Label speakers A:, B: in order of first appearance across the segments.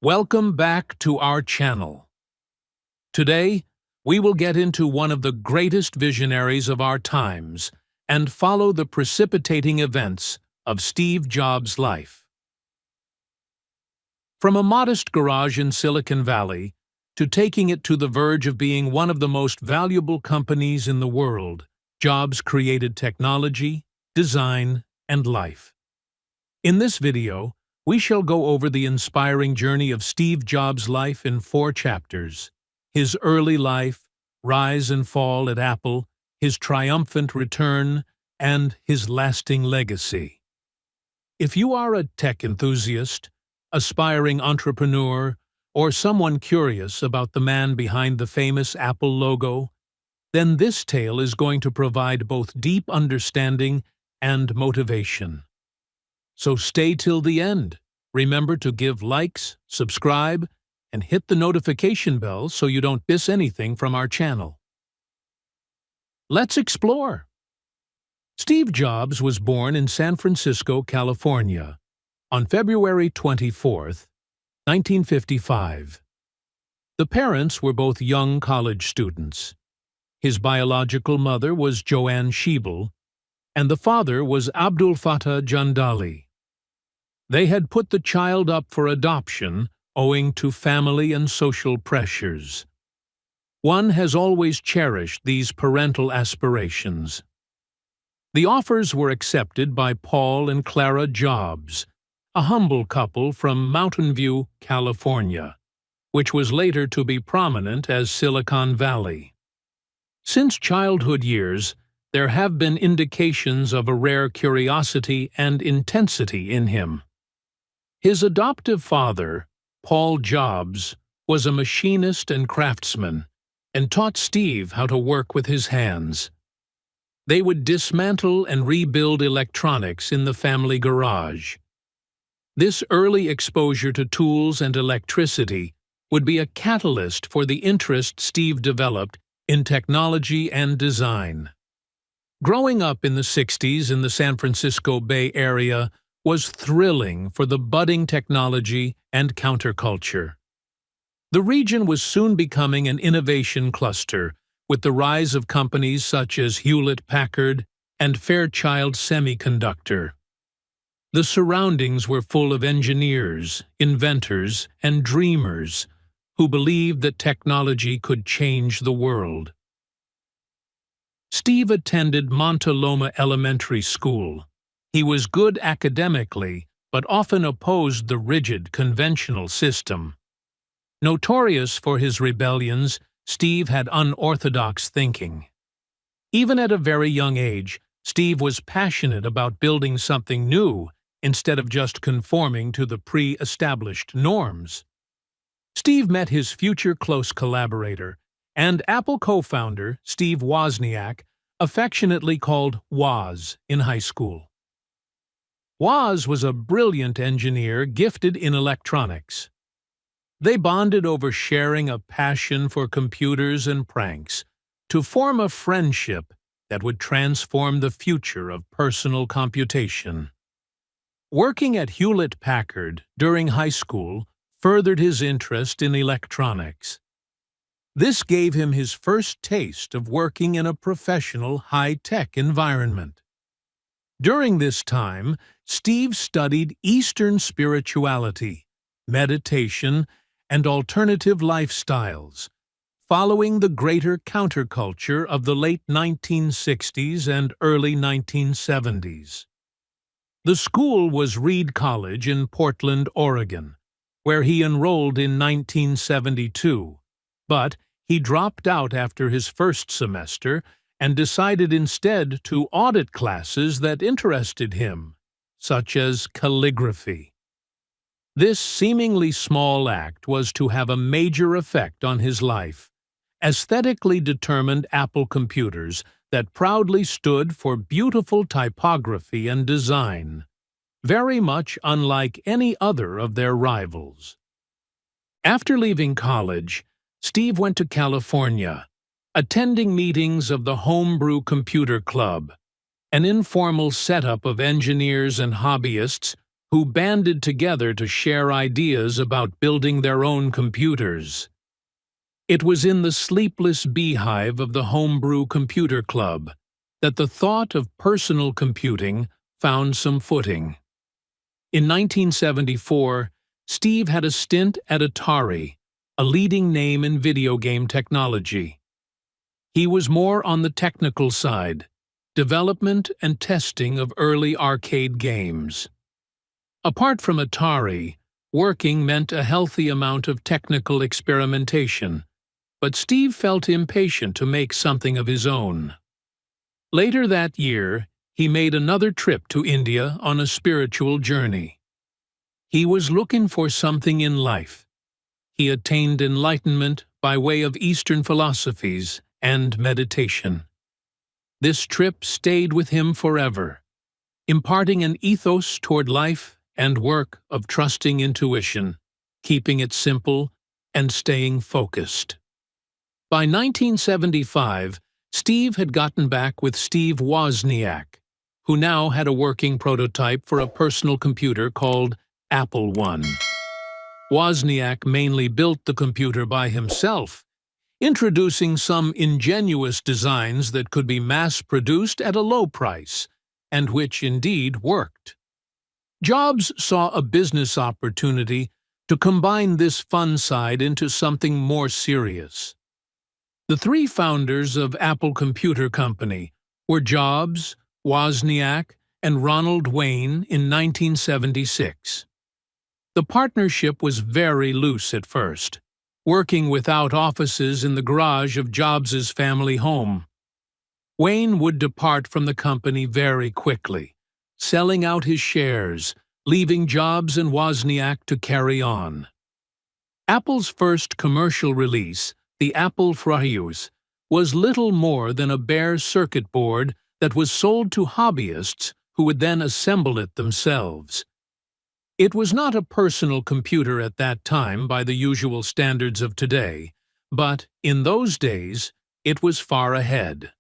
A: Welcome back to our channel. Today, we will get into one of the greatest visionaries of our times and follow the precipitating events of Steve Jobs' life. From a modest garage in Silicon Valley to taking it to the verge of being one of the most valuable companies in the world, Jobs created technology, design, and life. In this video, we shall go over the inspiring journey of Steve Jobs' life in 4 chapters: his early life, rise and fall at Apple, his triumphant return, and his lasting legacy. If you are a tech enthusiast, aspiring entrepreneur, or someone curious about the man behind the famous Apple logo, then this tale is going to provide both deep understanding and motivation. So stay till the end. Remember to give likes, subscribe, and hit the notification bell so you don't miss anything from our channel. Let's explore. Steve Jobs was born in San Francisco, California, on February 24, 1955. The parents were both young college students. His biological mother was Joanne Schiebel, and the father was Abdul Fattah Jandali. They had put the child up for adoption owing to family and social pressures. One has always cherished these parental aspirations. The offers were accepted by Paul and Clara Jobs, a humble couple from Mountain View, California, which was later to be prominent as Silicon Valley. Since childhood years, there have been indications of a rare curiosity and intensity in him. His adoptive father, Paul Jobs, was a machinist and craftsman, and taught Steve how to work with his hands. They would dismantle and rebuild electronics in the family garage. This early exposure to tools and electricity would be a catalyst for the interest Steve developed in technology and design. Growing up in the 60s in the San Francisco Bay Area was thrilling for the budding technology and counterculture. The region was soon becoming an innovation cluster, with the rise of companies such as Hewlett-Packard and Fairchild Semiconductor. The surroundings were full of engineers, inventors, and dreamers who believed that technology could change the world. Steve attended Monte Loma Elementary School. He was good academically, but often opposed the rigid, conventional system. Notorious for his rebellions, Steve had unorthodox thinking. Even at a very young age, Steve was passionate about building something new instead of just conforming to the pre-established norms. Steve met his future close collaborator and Apple co-founder, Steve Wozniak, affectionately called Woz, in high school. Woz was a brilliant engineer gifted in electronics. They bonded over sharing a passion for computers and pranks to form a friendship that would transform the future of personal computation. Working at Hewlett-Packard during high school furthered his interest in electronics. This gave him his first taste of working in a professional, high-tech environment. During this time, Steve studied Eastern spirituality, meditation, and alternative lifestyles, following the greater counterculture of the late 1960s and early 1970s. The school was Reed College in Portland, Oregon, where he enrolled in 1972, but he dropped out after his first semester and decided instead to audit classes that interested him, such as calligraphy. This seemingly small act was to have a major effect on his life. Aesthetically determined Apple computers that proudly stood for beautiful typography and design, very much unlike any other of their rivals. After leaving college, Steve went to California, attending meetings of the Homebrew Computer Club, an informal setup of engineers and hobbyists who banded together to share ideas about building their own computers. It was in the sleepless beehive of the Homebrew Computer Club that the thought of personal computing found some footing. In 1974, Steve had a stint at Atari, a leading name in video game technology. He was more on the technical side, development and testing of early arcade games. Apart from Atari, working meant a healthy amount of technical experimentation, but Steve felt impatient to make something of his own. Later that year, he made another trip to India on a spiritual journey. He was looking for something in life. He attained enlightenment by way of Eastern philosophies and meditation. This trip stayed with him forever, imparting an ethos toward life and work of trusting intuition, keeping it simple, and staying focused. By 1975, Steve had gotten back with Steve Wozniak, who now had a working prototype for a personal computer called Apple I. Wozniak mainly built the computer by himself, introducing some ingenious designs that could be mass-produced at a low price, and which indeed worked. Jobs saw a business opportunity to combine this fun side into something more serious. The three founders of Apple Computer Company were Jobs, Wozniak, and Ronald Wayne in 1976. The partnership was very loose at first, working without offices in the garage of Jobs's family home. Wayne would depart from the company very quickly, selling out his shares, leaving Jobs and Wozniak to carry on. Apple's first commercial release, the Apple Fryus, was little more than a bare circuit board that was sold to hobbyists who would then assemble it themselves. It was not a personal computer at that time by the usual standards of today, but in those days it was far ahead.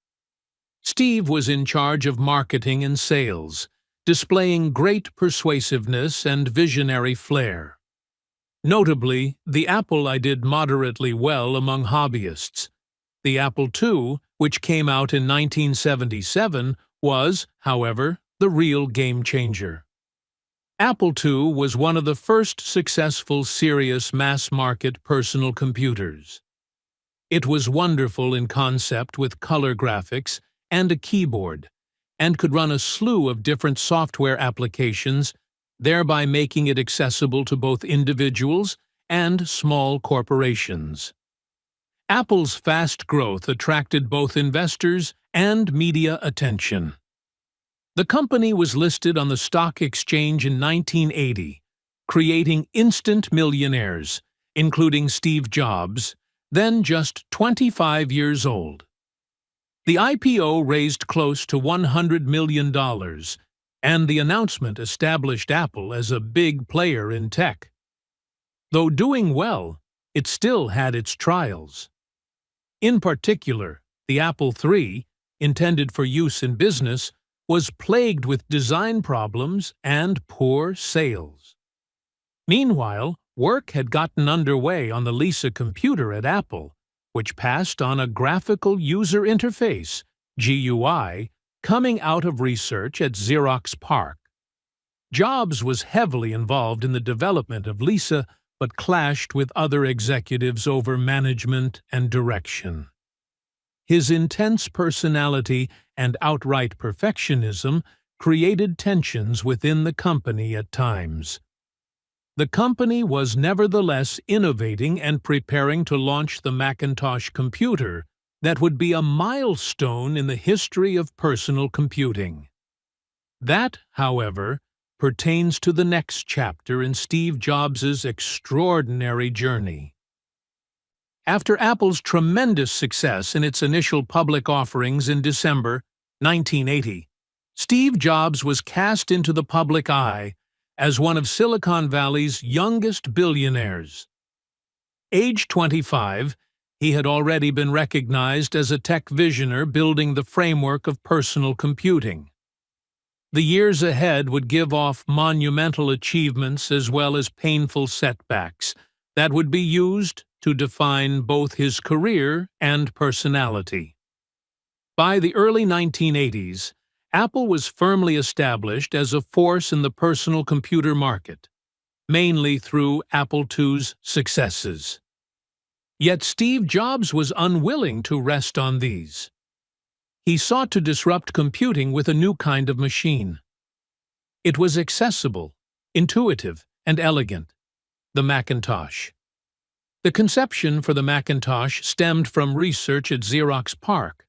A: Steve was in charge of marketing and sales, displaying great persuasiveness and visionary flair. Notably, the Apple I did moderately well among hobbyists. The Apple II, which came out in 1977, was, however, the real game-changer. Apple II was one of the first successful serious mass-market personal computers. It was wonderful in concept with color graphics and a keyboard, and could run a slew of different software applications, thereby making it accessible to both individuals and small corporations. Apple's fast growth attracted both investors and media attention. The company was listed on the stock exchange in 1980, creating instant millionaires, including Steve Jobs, then just 25 years old. The IPO raised close to $100 million, and the announcement established Apple as a big player in tech. Though doing well, it still had its trials. In particular, the Apple III, intended for use in business, was plagued with design problems and poor sales. Meanwhile, work had gotten underway on the Lisa computer at Apple, which passed on a graphical user interface, GUI, coming out of research at Xerox PARC. Jobs was heavily involved in the development of Lisa, but clashed with other executives over management and direction. His intense personality and outright perfectionism created tensions within the company at times. The company was nevertheless innovating and preparing to launch the Macintosh computer that would be a milestone in the history of personal computing. That, however, pertains to the next chapter in Steve Jobs' extraordinary journey. After Apple's tremendous success in its initial public offerings in December 1980, Steve Jobs was cast into the public eye as one of Silicon Valley's youngest billionaires. Age 25, he had already been recognized as a tech visionary building the framework of personal computing. The years ahead would give off monumental achievements as well as painful setbacks that would be used to define both his career and personality. By the early 1980s, Apple was firmly established as a force in the personal computer market, mainly through Apple II's successes. Yet Steve Jobs was unwilling to rest on these. He sought to disrupt computing with a new kind of machine. It was accessible, intuitive, and elegant: the Macintosh. The conception for the Macintosh stemmed from research at Xerox PARC,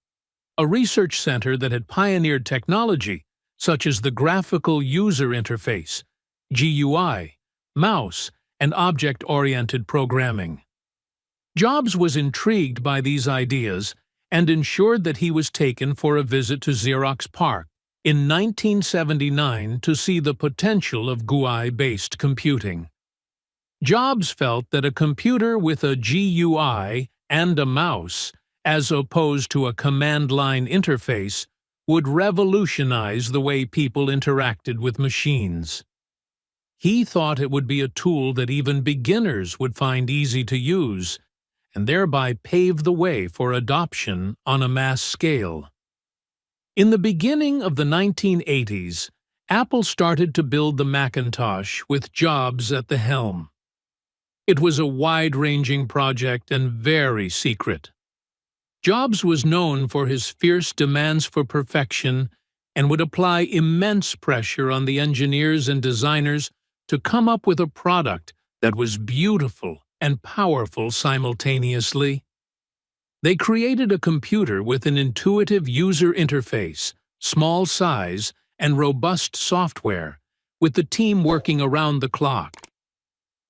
A: a research center that had pioneered technology such as the graphical user interface, GUI, mouse, and object-oriented programming. Jobs was intrigued by these ideas and ensured that he was taken for a visit to Xerox PARC in 1979 to see the potential of GUI-based computing. Jobs felt that a computer with a GUI and a mouse, as opposed to a command-line interface, would revolutionize the way people interacted with machines. He thought it would be a tool that even beginners would find easy to use, and thereby pave the way for adoption on a mass scale. In the beginning of the 1980s, Apple started to build the Macintosh with Jobs at the helm. It was a wide-ranging project and very secret. Jobs was known for his fierce demands for perfection and would apply immense pressure on the engineers and designers to come up with a product that was beautiful and powerful simultaneously. They created a computer with an intuitive user interface, small size, and robust software, with the team working around the clock.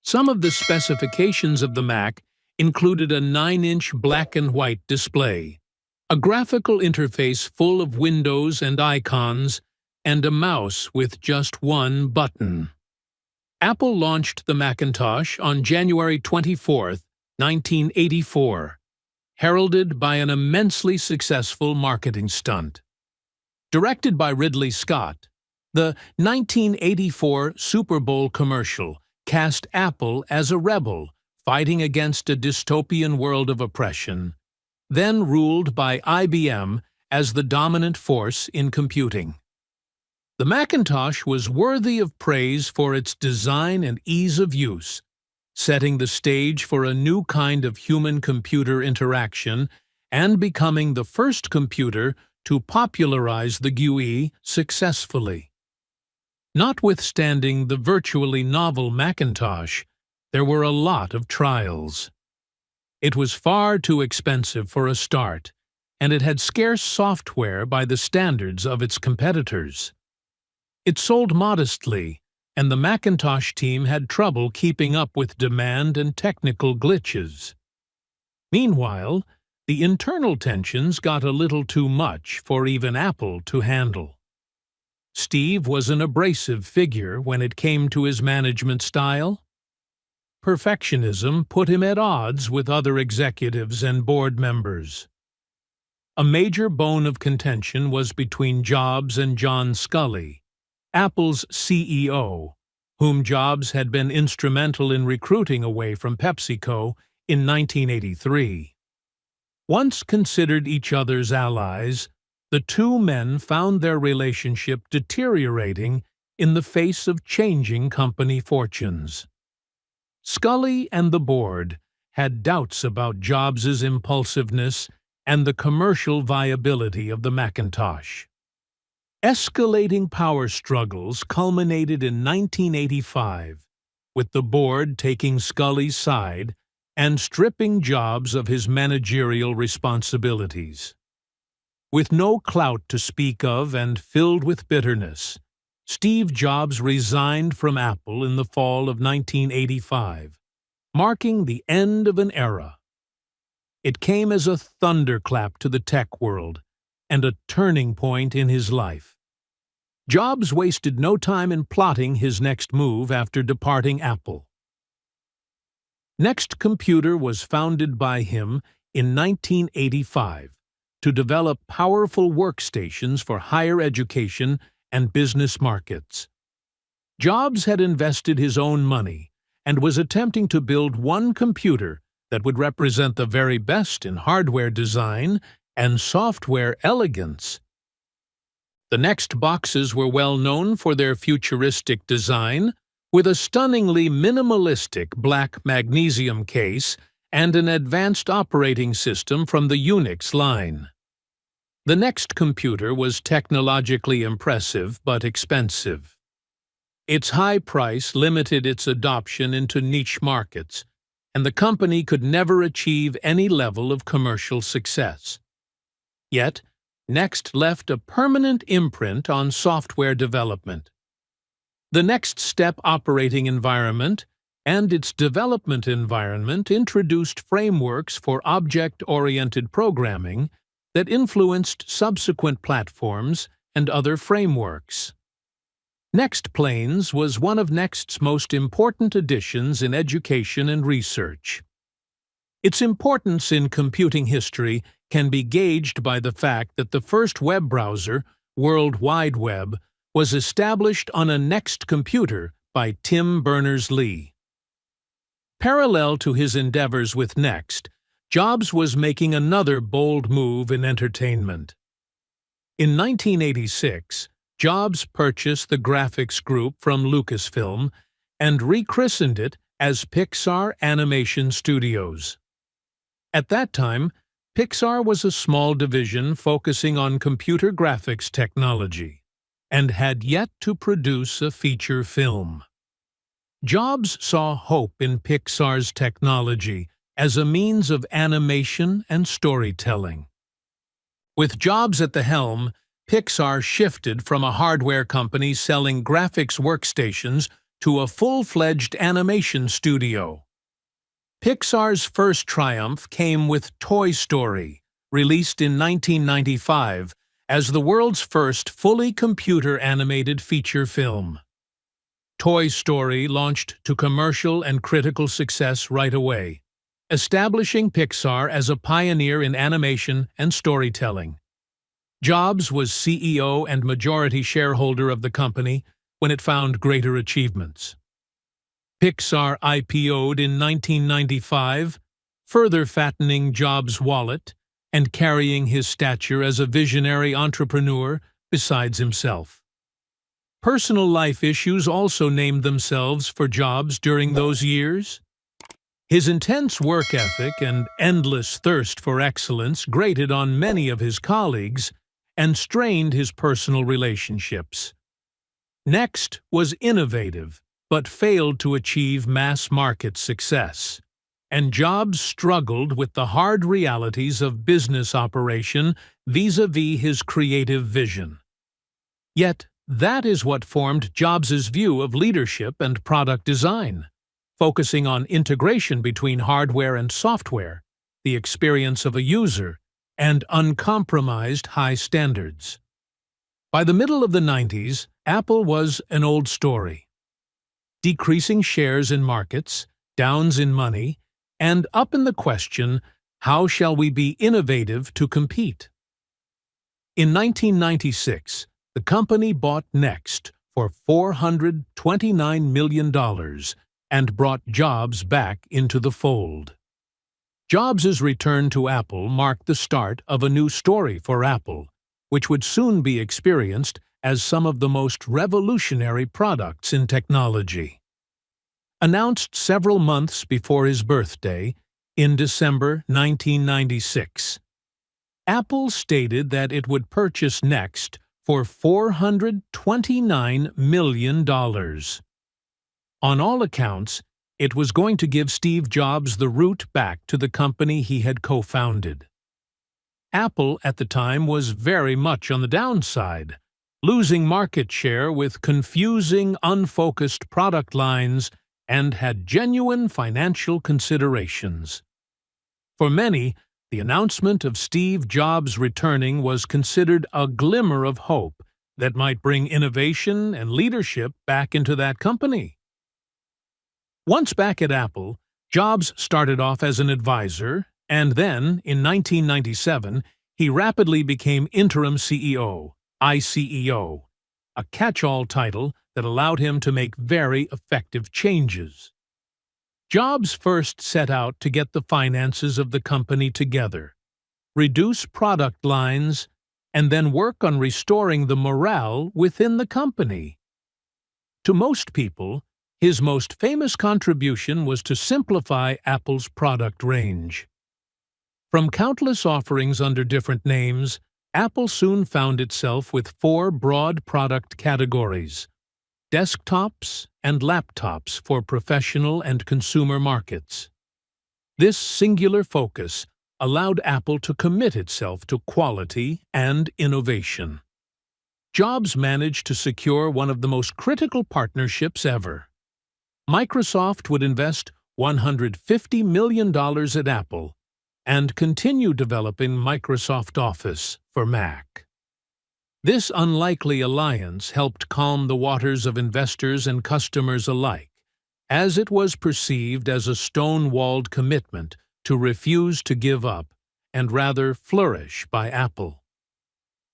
A: Some of the specifications of the Mac included a 9-inch black and white display, a graphical interface full of windows and icons, and a mouse with just one button. Apple launched the Macintosh on January 24, 1984, heralded by an immensely successful marketing stunt. Directed by Ridley Scott, the 1984 Super Bowl commercial cast Apple as a rebel fighting against a dystopian world of oppression, then ruled by IBM as the dominant force in computing. The Macintosh was worthy of praise for its design and ease of use, setting the stage for a new kind of human-computer interaction and becoming the first computer to popularize the GUI successfully. Notwithstanding the virtually novel Macintosh, there were a lot of trials. It was far too expensive for a start, and it had scarce software by the standards of its competitors. It sold modestly, and the Macintosh team had trouble keeping up with demand and technical glitches. Meanwhile, the internal tensions got a little too much for even Apple to handle. Steve was an abrasive figure when it came to his management style. Perfectionism put him at odds with other executives and board members. A major bone of contention was between Jobs and John Sculley, Apple's CEO, whom Jobs had been instrumental in recruiting away from PepsiCo in 1983. Once considered each other's allies, the two men found their relationship deteriorating in the face of changing company fortunes. Sculley and the board had doubts about Jobs' impulsiveness and the commercial viability of the Macintosh. Escalating power struggles culminated in 1985, with the board taking Sculley's side and stripping Jobs of his managerial responsibilities. With no clout to speak of and filled with bitterness, Steve Jobs resigned from Apple in the fall of 1985, marking the end of an era. It came as a thunderclap to the tech world and a turning point in his life. Jobs wasted no time in plotting his next move after departing Apple. Next Computer was founded by him in 1985 to develop powerful workstations for higher education and business markets. Jobs had invested his own money and was attempting to build one computer that would represent the very best in hardware design and software elegance. The Next boxes were well known for their futuristic design, with a stunningly minimalistic black magnesium case and an advanced operating system from the Unix line. The Next computer was technologically impressive but expensive. Its high price limited its adoption into niche markets, and the company could never achieve any level of commercial success. Yet, Next left a permanent imprint on software development. The Next Step operating environment and its development environment introduced frameworks for object-oriented programming that influenced subsequent platforms and other frameworks. Next Planes was one of Next's most important additions in education and research. Its importance in computing history can be gauged by the fact that the first web browser, World Wide Web, was established on a Next computer by Tim Berners-Lee. Parallel to his endeavors with Next, Jobs was making another bold move in entertainment. In 1986, Jobs purchased the graphics group from Lucasfilm and rechristened it as Pixar Animation Studios. At that time, Pixar was a small division focusing on computer graphics technology and had yet to produce a feature film. Jobs saw hope in Pixar's technology as a means of animation and storytelling. With Jobs at the helm, Pixar shifted from a hardware company selling graphics workstations to a full-fledged animation studio. Pixar's first triumph came with Toy Story, released in 1995 as the world's first fully computer-animated feature film. Toy Story launched to commercial and critical success right away, establishing Pixar as a pioneer in animation and storytelling. Jobs was CEO and majority shareholder of the company when it found greater achievements. Pixar IPO'd in 1995, further fattening Jobs' wallet and carrying his stature as a visionary entrepreneur besides himself. Personal life issues also named themselves for Jobs during those years. His intense work ethic and endless thirst for excellence grated on many of his colleagues and strained his personal relationships. Next was innovative, but failed to achieve mass-market success, and Jobs struggled with the hard realities of business operation vis-à-vis his creative vision. Yet, that is what formed Jobs' view of leadership and product design, focusing on integration between hardware and software, the experience of a user, and uncompromised high standards. By the middle of the 90s, Apple was an old story. Decreasing shares in markets, downs in money, and up in the question, how shall we be innovative to compete? In 1996, the company bought Next for $429 million and brought Jobs back into the fold. Jobs' return to Apple marked the start of a new story for Apple, which would soon be experienced as some of the most revolutionary products in technology. Announced several months before his birthday, in December 1996, Apple stated that it would purchase Next for $429 million. On all accounts, it was going to give Steve Jobs the route back to the company he had co-founded. Apple at the time was very much on the downside, losing market share with confusing, unfocused product lines and had genuine financial considerations. For many, the announcement of Steve Jobs returning was considered a glimmer of hope that might bring innovation and leadership back into that company. Once back at Apple, Jobs started off as an advisor, and then, in 1997, he rapidly became interim CEO, ICEO, a catch-all title that allowed him to make very effective changes. Jobs first set out to get the finances of the company together, reduce product lines, and then work on restoring the morale within the company. To most people, his most famous contribution was to simplify Apple's product range. From countless offerings under different names, Apple soon found itself with 4 broad product categories: desktops and laptops for professional and consumer markets. This singular focus allowed Apple to commit itself to quality and innovation. Jobs managed to secure one of the most critical partnerships ever. Microsoft would invest $150 million at Apple and continue developing Microsoft Office for Mac. This unlikely alliance helped calm the waters of investors and customers alike, as it was perceived as a stone-walled commitment to refuse to give up and rather flourish by Apple.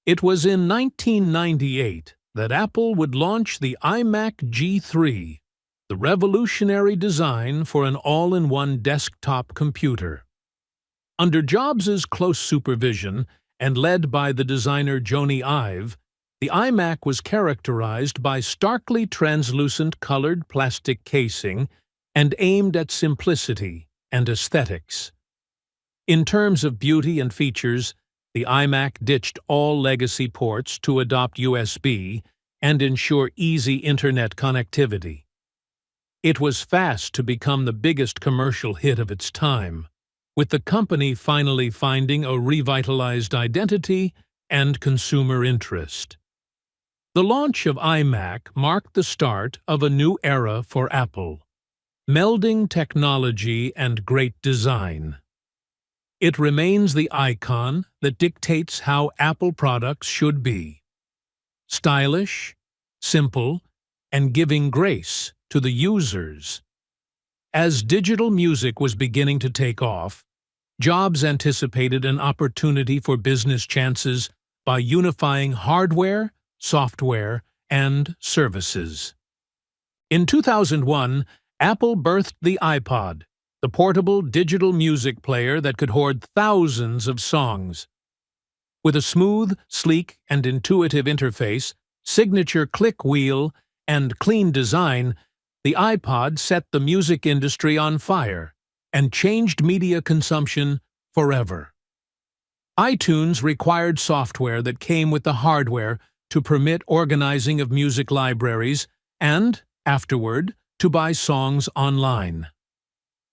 A: It was in 1998 that Apple would launch the iMac G3, the revolutionary design for an all-in-one desktop computer. Under Jobs' close supervision and led by the designer Jony Ive, the iMac was characterized by starkly translucent colored plastic casing and aimed at simplicity and aesthetics. In terms of beauty and features, the iMac ditched all legacy ports to adopt USB and ensure easy internet connectivity. It was fast to become the biggest commercial hit of its time, with the company finally finding a revitalized identity and consumer interest. The launch of iMac marked the start of a new era for Apple, melding technology and great design. It remains the icon that dictates how Apple products should be: stylish, simple, and giving grace to the users. As digital music was beginning to take off, Jobs anticipated an opportunity for business chances by unifying hardware, software, and services. In 2001, Apple birthed the iPod, the portable digital music player that could hoard thousands of songs. With a smooth, sleek, and intuitive interface, signature click wheel, and clean design, the iPod set the music industry on fire and changed media consumption forever. iTunes required software that came with the hardware to permit organizing of music libraries and, afterward, to buy songs online.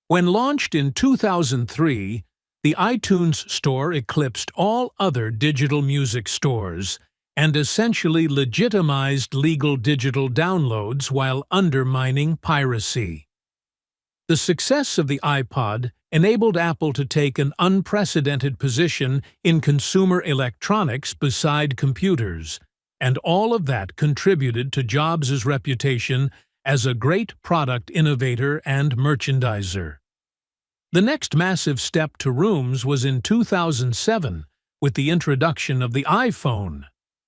A: When launched in 2003, the iTunes Store eclipsed all other digital music stores and essentially legitimized legal digital downloads while undermining piracy. The success of the iPod enabled Apple to take an unprecedented position in consumer electronics beside computers, and all of that contributed to Jobs' reputation as a great product innovator and merchandiser. The next massive step to rooms was in 2007 with the introduction of the iPhone,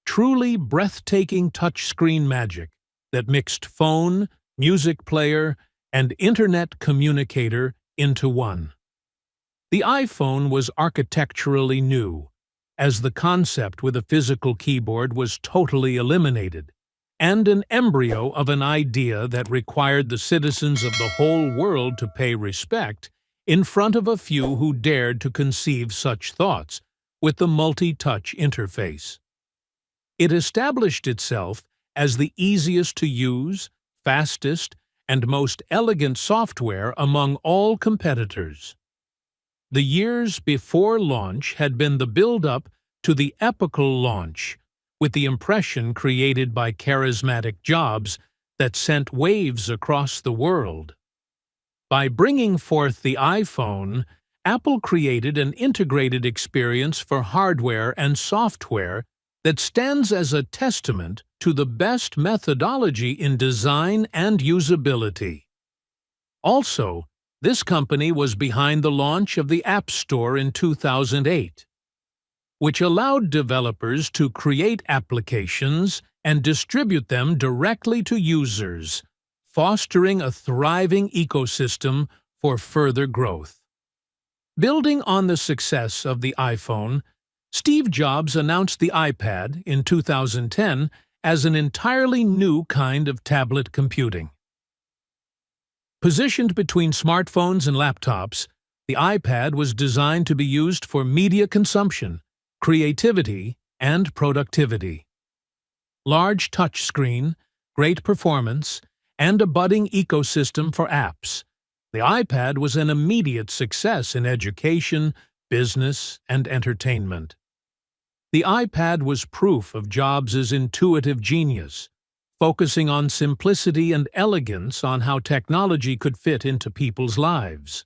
A: truly breathtaking touchscreen magic that mixed phone, music player, and internet communicator into one. The iPhone was architecturally new, as the concept with a physical keyboard was totally eliminated, and an embryo of an idea that required the citizens of the whole world to pay respect in front of a few who dared to conceive such thoughts with the multi-touch interface. It established itself as the easiest to use, fastest, and most elegant software among all competitors. The years before launch had been the build-up to the epical launch, with the impression created by charismatic Jobs that sent waves across the world. By bringing forth the iPhone, Apple created an integrated experience for hardware and software that stands as a testament to the best methodology in design and usability. Also, this company was behind the launch of the App Store in 2008, which allowed developers to create applications and distribute them directly to users, fostering a thriving ecosystem for further growth. Building on the success of the iPhone, Steve Jobs announced the iPad in 2010 as an entirely new kind of tablet computing. Positioned between smartphones and laptops, the iPad was designed to be used for media consumption, creativity, and productivity. Large touchscreen, great performance, and a budding ecosystem for apps, the iPad was an immediate success in education, business, and entertainment. The iPad was proof of Jobs' intuitive genius, focusing on simplicity and elegance on how technology could fit into people's lives.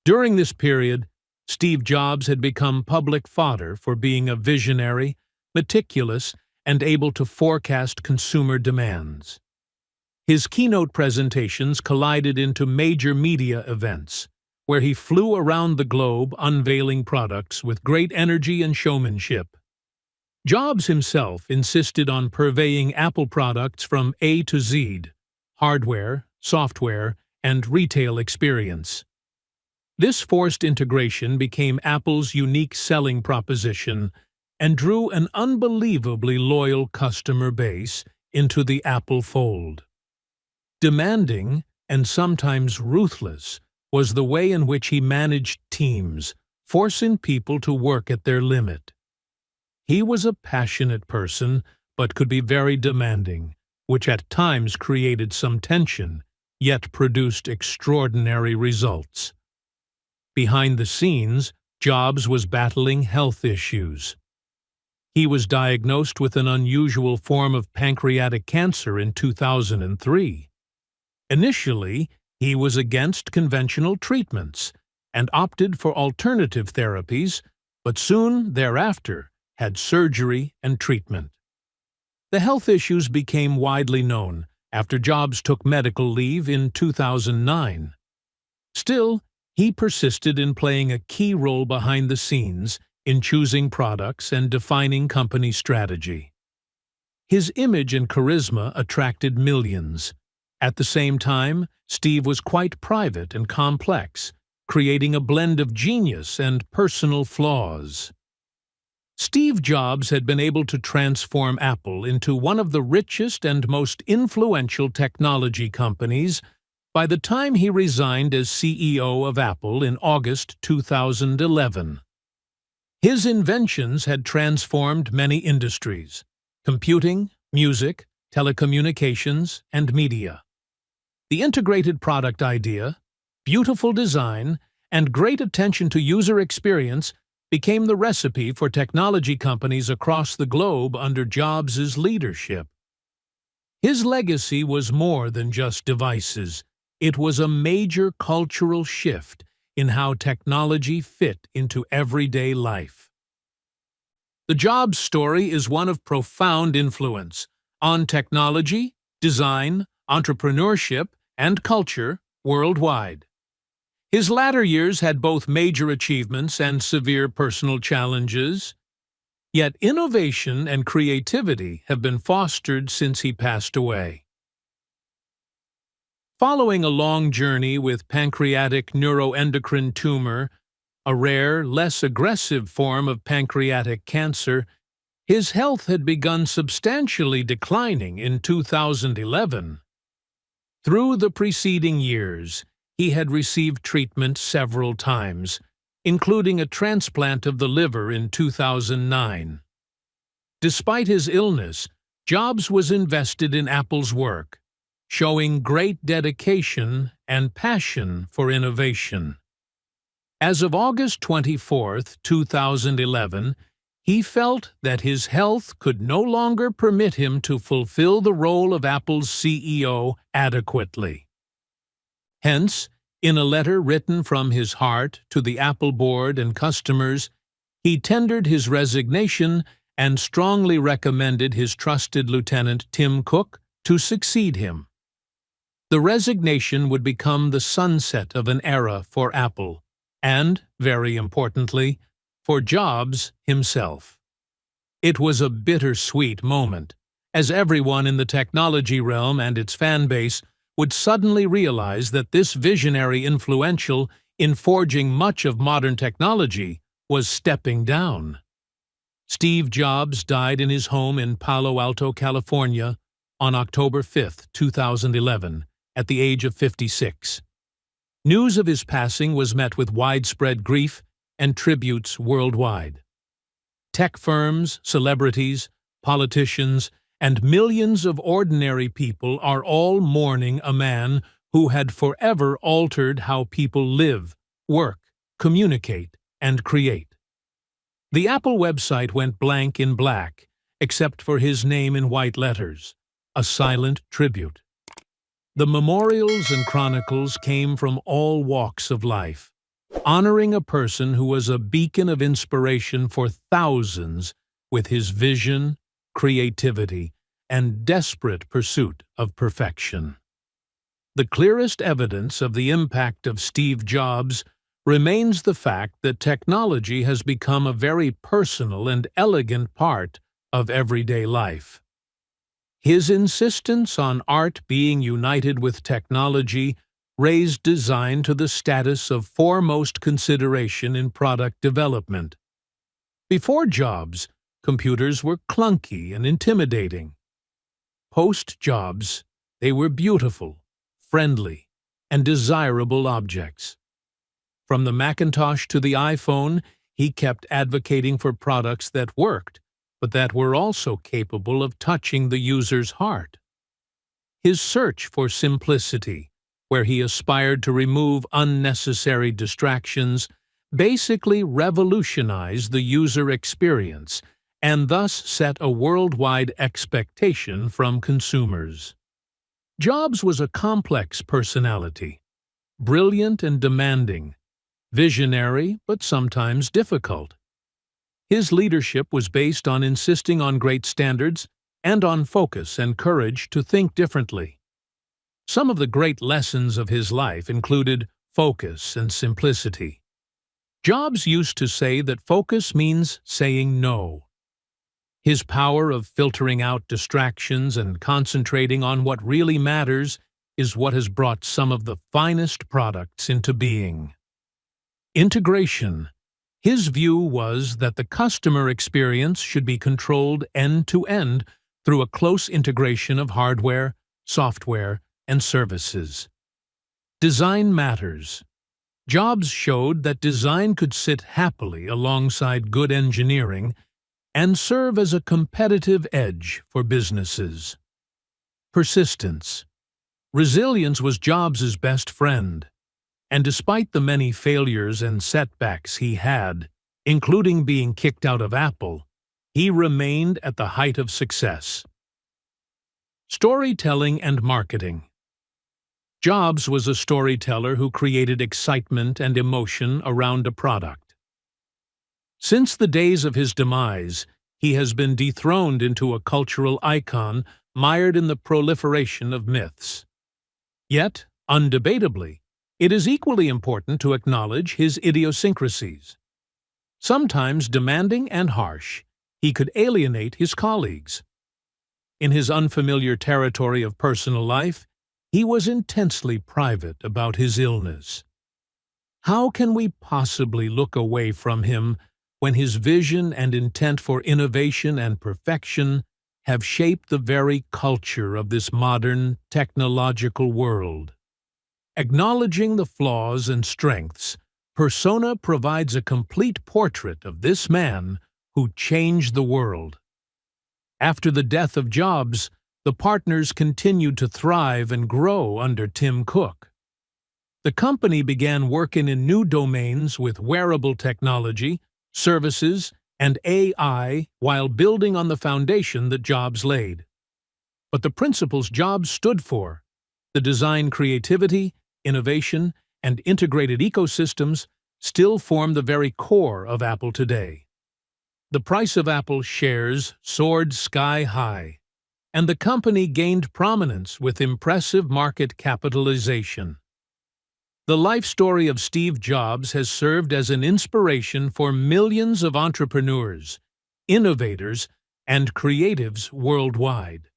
A: During this period, Steve Jobs had become public fodder for being a visionary, meticulous, and able to forecast consumer demands. His keynote presentations collided into major media events, where he flew around the globe unveiling products with great energy and showmanship. Jobs himself insisted on purveying Apple products from A to Z, hardware, software, and retail experience. This forced integration became Apple's unique selling proposition and drew an unbelievably loyal customer base into the Apple fold. Demanding, and sometimes ruthless, was the way in which he managed teams, forcing people to work at their limit. He was a passionate person, but could be very demanding, which at times created some tension, yet produced extraordinary results. Behind the scenes, Jobs was battling health issues. He was diagnosed with an unusual form of pancreatic cancer in 2003. Initially, he was against conventional treatments and opted for alternative therapies, but soon thereafter had surgery and treatment. The health issues became widely known after Jobs took medical leave in 2009. Still, he persisted in playing a key role behind the scenes in choosing products and defining company strategy. His image and charisma attracted millions. At the same time, Steve was quite private and complex, creating a blend of genius and personal flaws. Steve Jobs had been able to transform Apple into one of the richest and most influential technology companies by the time he resigned as CEO of Apple in August 2011. His inventions had transformed many industries: computing, music, telecommunications, and media. The integrated product idea, beautiful design, and great attention to user experience became the recipe for technology companies across the globe under Jobs' leadership. His legacy was more than just devices. It was a major cultural shift in how technology fit into everyday life. The Jobs story is one of profound influence on technology, design, entrepreneurship, and culture worldwide. His latter years had both major achievements and severe personal challenges, yet innovation and creativity have been fostered since he passed away. Following a long journey with pancreatic neuroendocrine tumor, a rare, less aggressive form of pancreatic cancer, his health had begun substantially declining in 2011. Through the preceding years, he had received treatment several times, including a transplant of the liver in 2009. Despite his illness, Jobs was invested in Apple's work, showing great dedication and passion for innovation. As of August 24, 2011, he felt that his health could no longer permit him to fulfill the role of Apple's CEO adequately. Hence, in a letter written from his heart to the Apple board and customers, he tendered his resignation and strongly recommended his trusted lieutenant Tim Cook to succeed him. The resignation would become the sunset of an era for Apple, and, very importantly, for Jobs himself. It was a bittersweet moment, as everyone in the technology realm and its fan base would suddenly realize that this visionary influential in forging much of modern technology was stepping down. Steve Jobs died in his home in Palo Alto, California, on October 5, 2011, at the age of 56. News of his passing was met with widespread grief and tributes worldwide. Tech firms, celebrities, politicians, and millions of ordinary people are all mourning a man who had forever altered how people live, work, communicate, and create. The Apple website went blank in black, except for his name in white letters, a silent tribute. The memorials and chronicles came from all walks of life, honoring a person who was a beacon of inspiration for thousands with his vision, creativity, and desperate pursuit of perfection. The clearest evidence of the impact of Steve Jobs remains the fact that technology has become a very personal and elegant part of everyday life. His insistence on art being united with technology raised design to the status of foremost consideration in product development. Before Jobs, computers were clunky and intimidating. Post-Jobs, they were beautiful, friendly, and desirable objects. From the Macintosh to the iPhone, he kept advocating for products that worked, but that were also capable of touching the user's heart. His search for simplicity, where he aspired to remove unnecessary distractions, basically revolutionized the user experience and thus set a worldwide expectation from consumers. Jobs was a complex personality, brilliant and demanding, visionary but sometimes difficult. His leadership was based on insisting on great standards and on focus and courage to think differently. Some of the great lessons of his life included focus and simplicity. Jobs used to say that focus means saying no. His power of filtering out distractions and concentrating on what really matters is what has brought some of the finest products into being. Integration. His view was that the customer experience should be controlled end-to-end through a close integration of hardware, software, and services. Design matters. Jobs showed that design could sit happily alongside good engineering and serve as a competitive edge for businesses. Persistence. Resilience was Jobs' best friend, and despite the many failures and setbacks he had, including being kicked out of Apple, he remained at the height of success. Storytelling and marketing. Jobs was a storyteller who created excitement and emotion around a product. Since the days of his demise, he has been dethroned into a cultural icon mired in the proliferation of myths. Yet, undebatably, it is equally important to acknowledge his idiosyncrasies. Sometimes demanding and harsh, he could alienate his colleagues. In his unfamiliar territory of personal life, he was intensely private about his illness. How can we possibly look away from him when his vision and intent for innovation and perfection have shaped the very culture of this modern technological world? Acknowledging the flaws and strengths, Persona provides a complete portrait of this man who changed the world. After the death of Jobs, the partners continued to thrive and grow under Tim Cook. The company began working in new domains with wearable technology, services, and AI while building on the foundation that Jobs laid. But the principles Jobs stood for, the design creativity, innovation, and integrated ecosystems, still form the very core of Apple today. The price of Apple shares soared sky high, and the company gained prominence with impressive market capitalization. The life story of Steve Jobs has served as an inspiration for millions of entrepreneurs, innovators, and creatives worldwide.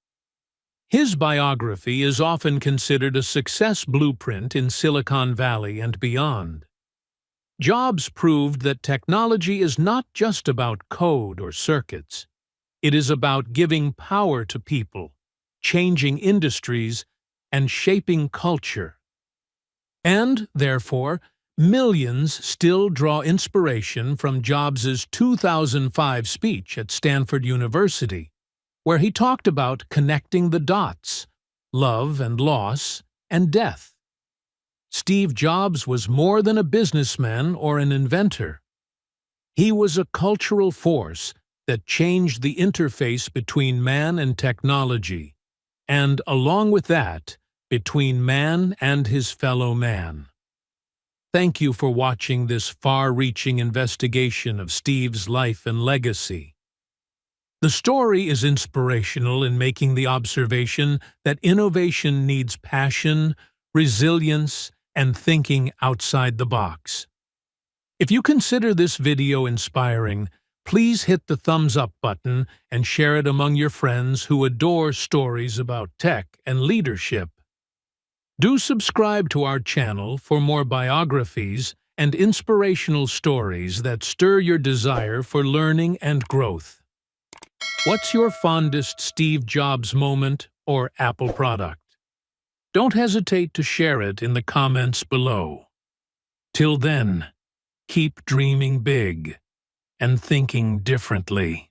A: His biography is often considered a success blueprint in Silicon Valley and beyond. Jobs proved that technology is not just about code or circuits. It is about giving power to people, changing industries, and shaping culture. And, therefore, millions still draw inspiration from Jobs' 2005 speech at Stanford University, where he talked about connecting the dots, love and loss, and death. Steve Jobs was more than a businessman or an inventor. He was a cultural force that changed the interface between man and technology, and, along with that, between man and his fellow man. Thank you for watching this far-reaching investigation of Steve's life and legacy. The story is inspirational in making the observation that innovation needs passion, resilience, and thinking outside the box. If you consider this video inspiring, please hit the thumbs up button and share it among your friends who adore stories about tech and leadership. Do subscribe to our channel for more biographies and inspirational stories that stir your desire for learning and growth. What's your fondest Steve Jobs moment or Apple product? Don't hesitate to share it in the comments below. Till then, keep dreaming big and thinking differently.